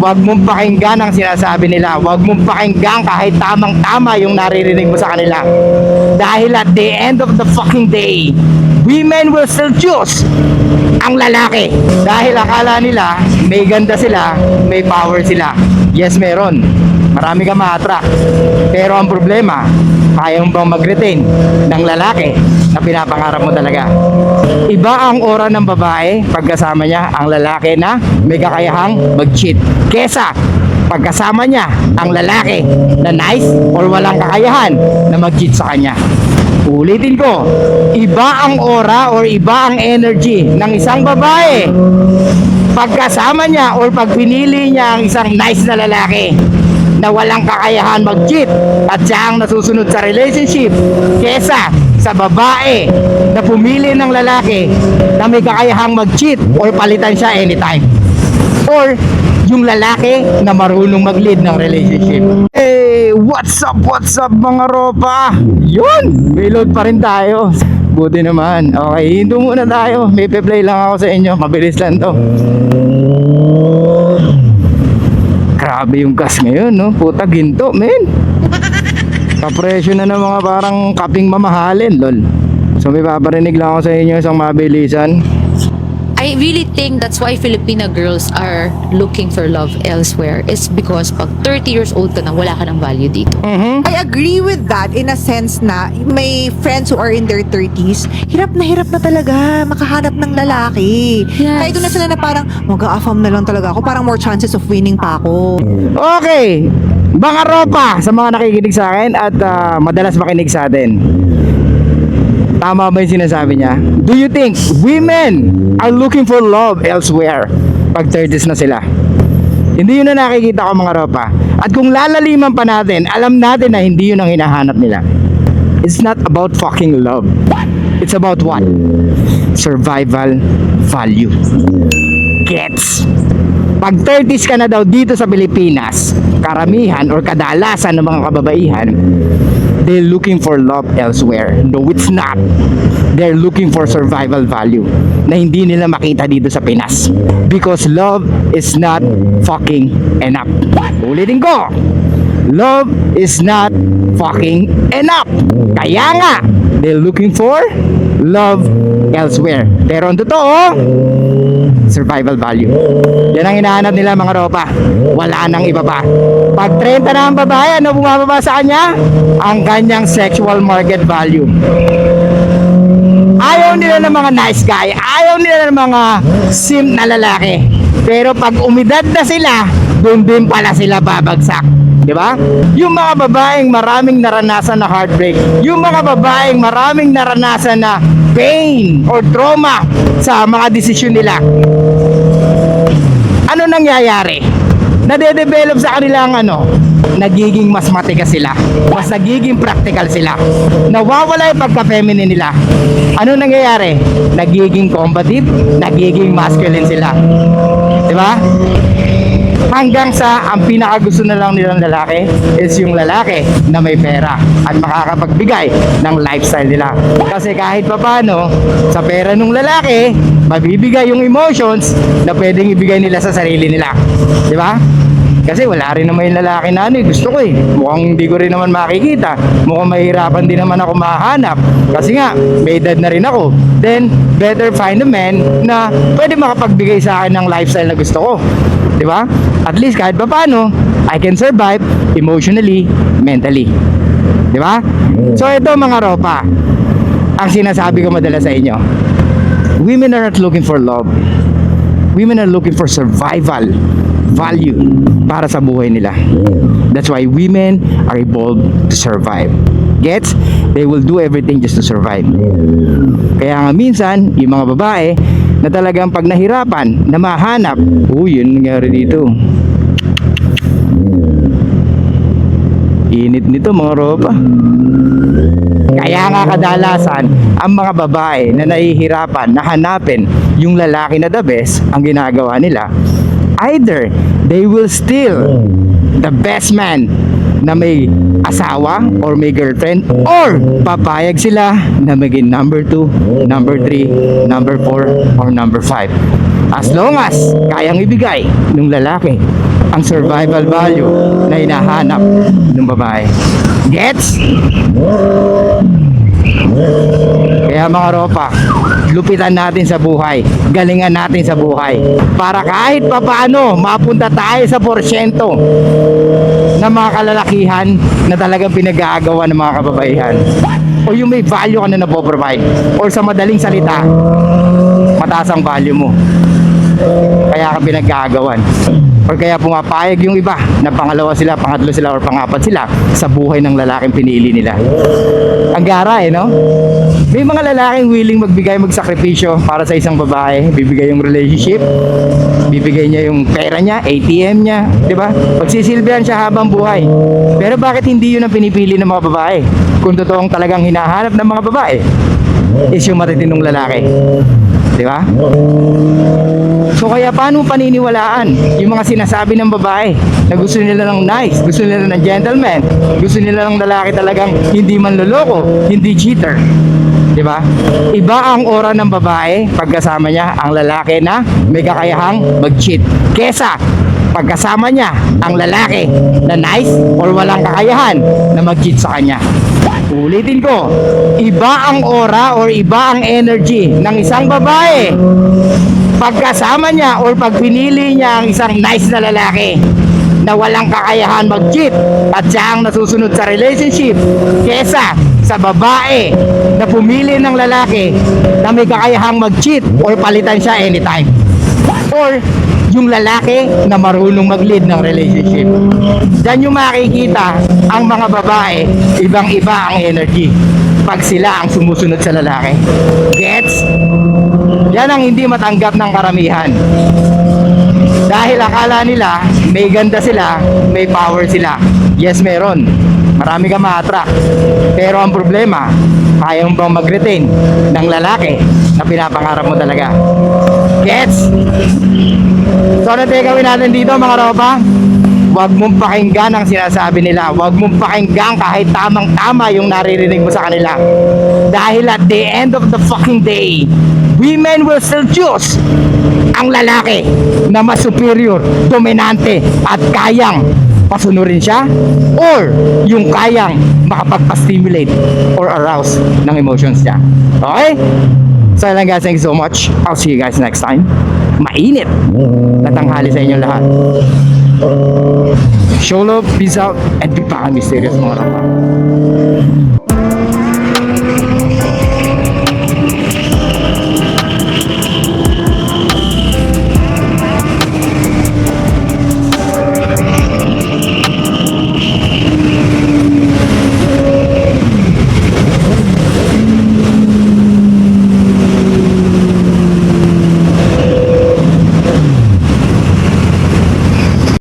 Huwag mong pakinggan ang sinasabi nila. Huwag mong pakinggan kahit tamang-tama yung naririnig mo sa kanila. Dahil at the end of the fucking day, women will still choose ang lalaki. Dahil akala nila, may ganda sila, may power sila. Yes, meron. Marami ka ma-attract. Pero ang problema, kaya mo bang mag-retain ng lalaki na pinapangarap mo talaga? Iba ang aura ng babae pagkasama niya ang lalaki na may kakayahang mag-cheat kesa pagkasama niya ang lalaki na nice or walang kakayahan na mag-cheat sa kanya. Ulitin ko, iba ang aura or iba ang energy ng isang babae pagkasama niya or pag pinili niya ang isang nice na lalaki na walang kakayahan mag-cheat at siya ang nasusunod sa relationship kesa sa babae na pumili ng lalaki na may kakayahang mag-cheat or palitan siya anytime, or yung lalaki na marunong mag-lead ng relationship. Hey, what's up mga ropa? Yun, may load pa rin tayo. Buti naman. Okay, hinto muna tayo. May play lang ako sa inyo. Mabilis lang to. Grabe yung gas ngayon, no? Puta, ginto, men. Kapresyo na ng mga parang kaping mamahalin, lol. So may paparinig lang ako sa inyo isang mabilisan. I really think that's why Filipina girls are looking for love elsewhere. It's because pag 30 years old ka na, wala ka ng value dito. I agree with that in a sense na may friends who are in their 30s, hirap na talaga makahanap ng lalaki. Yes. Kaya doon na sila na parang, mag-a-affirm na lang talaga ako. Parang more chances of winning pa ako. Okay, mga ropa, sa mga nakikinig sa akin at madalas makinig sa atin, tama ba yung sinasabi niya? Do you think women are looking for love elsewhere pag 30s na sila? Hindi yun na nakikita ko mga ropa. At kung lalaliman pa natin, alam natin na hindi yun ang hinahanap nila. It's not about fucking love. It's about what? Survival value. Gets? Pag 30s ka na daw dito sa Pilipinas, karamihan or kadalasan ng mga kababaihan, they're looking for love elsewhere. No, it's not. They're looking for survival value na hindi nila makita dito sa Pinas. Because love is not fucking enough. Ulitin ko, love is not fucking enough. Kaya nga, they're looking for love elsewhere. Pero ang totoo, survival value. Yan ang hinahanap nila mga ropa. Wala nang iba pa. Pag 30 na ang babae, ano bumababa sa kanya? Ang kanyang sexual market value. Ayaw nila ng mga nice guy. Ayaw nila ng mga simp na lalaki. Pero pag umidad na sila, doon din pala sila babagsak. Diba? Yung mga babaeng maraming naranasan na heartbreak, yung mga babaeng maraming naranasan na pain or trauma sa mga desisyon nila, ano nangyayari? Nade-develop sa kanilang nagiging mas matigas sila, mas nagiging practical sila, nawawala yung pagka-feminine nila. Ano nangyayari? Nagiging combative, nagiging masculine sila. Diba? Hanggang sa ang pinakagusto na lang nilang lalaki is yung lalaki na may pera at makakapagbigay ng lifestyle nila. Kasi kahit papano, sa pera ng lalaki, mabibigay yung emotions na pwedeng ibigay nila sa sarili nila. Di ba? Kasi wala rin naman yung lalaki na gusto ko mukhang hindi ko rin naman makikita, mukhang mahirapan din naman ako mahanap kasi nga may edad na rin ako. Then better find a man na pwede makapagbigay sa akin ng lifestyle na gusto ko. Di ba? At least kahit pa paano, I can survive emotionally, mentally. Di ba? So ito mga ropa, ang sinasabi ko madalas sa inyo, women are not looking for love. Women are looking for survival value para sa buhay nila. That's why women are evolved to survive. Gets? They will do everything just to survive. Kaya nga minsan, yung mga babae na talagang pag nahirapan na mahanap, yun nangyari dito. Init nito mga ropa. Kaya nga kadalasan ang mga babae na nahihirapan na hanapin yung lalaki na the best, ang ginagawa nila, either they will steal the best man na may asawa or may girlfriend, or papayag sila na maging number 2, number 3, number 4, or number 5. As long as kayang ibigay ng lalaki ang survival value na hinahanap ng babae. Gets? Kaya mga ropa, lupitan natin sa buhay, galingan natin sa buhay, para kahit papaano mapunta tayo sa porsyento ng mga kalalakihan na talagang pinag-aagawan ng mga kababaihan, o yung may value ka na napoprovide, or sa madaling salita, mataas ang value mo, kaya ka pinag-aagawan, or kaya pumapayag yung iba na pangalawa sila, pangatlo sila, or pangapat sila sa buhay ng lalaking pinili nila. Ang gara no? May mga lalaking willing magbigay, magsakripisyo para sa isang babae. Bibigay yung relationship, bibigay niya yung pera niya, ATM niya, di ba? Pagsisilbihan siya habang buhay. Pero bakit hindi yun ang pinipili ng mga babae? Kung totoong talagang hinahanap ng mga babae is yung matitinong lalaki. Di ba? So kaya paano paniniwalaan yung mga sinasabi ng babae na gusto nila ng nice, gusto nila ng gentleman, gusto nila ng lalaki talagang hindi manloloko, hindi cheater. Di ba? Iba ang aura ng babae pagkasama niya ang lalaki na may kakayahang mag-cheat kesa pagkasama niya ang lalaki na nice or walang kakayahan na mag-cheat sa kanya. Ulitin ko, iba ang aura or iba ang energy ng isang babae pagkasama niya or pag pinili niya ang isang nice na lalaki na walang kakayahan mag-cheat at siya ang nasusunod sa relationship kesa sa babae na pumili ng lalaki na may kakayahang mag-cheat or palitan siya anytime, or yung lalaki na marunong mag-lead ng relationship. Diyan yung makikita ang mga babae, ibang-iba ang energy pag sila ang sumusunod sa lalaki. Gets? Yan ang hindi matanggap ng karamihan. Dahil akala nila may ganda sila, may power sila. Yes, meron. Marami ka ma-attract. Pero ang problema, kaya mo bang mag-retain ng lalaki na pinapangarap mo talaga? Gets? So ano tayo gawin natin dito mga ropa? Huwag mong pakinggan ang sinasabi nila. Huwag mong pakinggan kahit tamang-tama yung naririnig mo sa kanila. Dahil at the end of the fucking day, women will still choose ang lalaki na mas superior, dominante at kayang pasunurin siya, or yung kayang makapagpa-stimulate or arouse ng emotions niya. Okay? So lang guys, thank you so much. I'll see you guys next time. Mainit na tanghali sa inyong lahat. Show love, peace out, and be pa mysterious mga rapa.